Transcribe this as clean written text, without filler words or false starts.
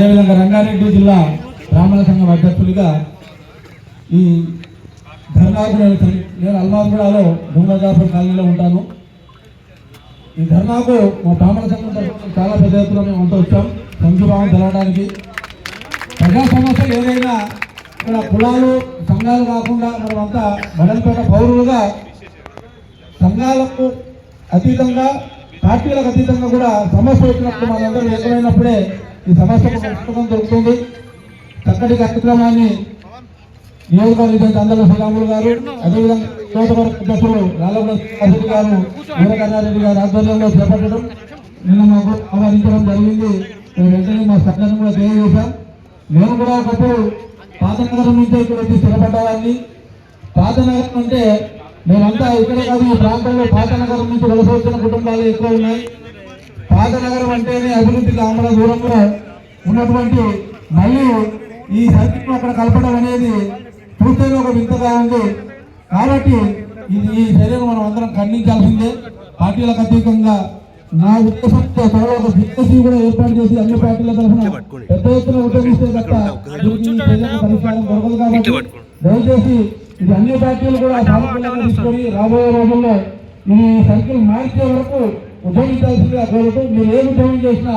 అదేవిధంగా రంగారెడ్డి జిల్లా బ్రాహ్మణ సంఘం అధ్యక్షులుగా ఈ ధర్నాకు నేను అల్మాద్గూడలో దొంగజాపూర్ కాలనీలో ఉంటాను. ఈ ధర్నాకు మా బ్రాహ్మణ సంఘం తరఫున చాలా పెద్ద ఎత్తున మేము అంతా వచ్చాం సంఘీభావం తెలవడానికి. ప్రజా సమస్యలు ఏదైనా ఇక్కడ కులాలు సంఘాలు కాకుండా మనమంతా మడల్పేట పౌరులుగా సంఘాలకు అతీతంగా పార్టీలకు అతీతంగా కూడా సమస్య వచ్చినప్పుడు మనందరూ ఎదురైనప్పుడే ఈ సమస్యకు పరిష్కారం దొరుకుతుంది. చక్కటి కార్యక్రమాన్ని నియోజకవర్గ అందల శ్రీరాములు గారు, అదేవిధంగా నియోజకవర్గ అధ్యక్షులు రాళ్ళగూడ గారు, వీరకన్నారెడ్డి గారి ఆధ్వర్యంలో చేపట్టడం నిన్న మాకు ఆహ్వానించడం జరిగింది. వెంటనే మా స్పందన కూడా తెలియజేశాం. నేను కూడా ఒకప్పుడు పాతనగరం నుంచి ఇక్కడ వచ్చి స్థిరపడ్డవాడిని. పాతనగరం అంటే మేమంతా ఇక్కడే కాదు, ఈ ప్రాంతంలో పాతనగరం నుంచి వలస వచ్చిన కుటుంబాలు ఎక్కువ ఉన్నాయి. పాతనగరం అంటేనే అభివృద్ధికి ఆమల దూరంలో ఉన్నటువంటి మళ్ళీ ఈ సర్కిల్ అక్కడ కలపడం అనేది చూస్తేనే ఒక వింతగా ఉంది. కాబట్టి ఈ చర్యను మనం అందరం ఖండించాల్సిందే. పార్టీలకు అతీతంగా నా ఉద్దేశంతో త్వరలో ఒక బిజినెస్ కూడా ఏర్పాటు చేసి అన్ని పార్టీల తరఫున పెద్ద ఎత్తున ఉపయోగిస్తే తప్ప పరిష్కారం దొరకదు. కాబట్టి దయచేసి ఇది అన్ని పార్టీలు కూడా సానుకూలంగా తీసుకొని రాబోయే రోజుల్లో ఈ సర్కిల్ మార్చే వరకు ఉద్యోగించాల్సిందిగా కోరుతూ మీరు ఏ ఉద్యోగం చేసినా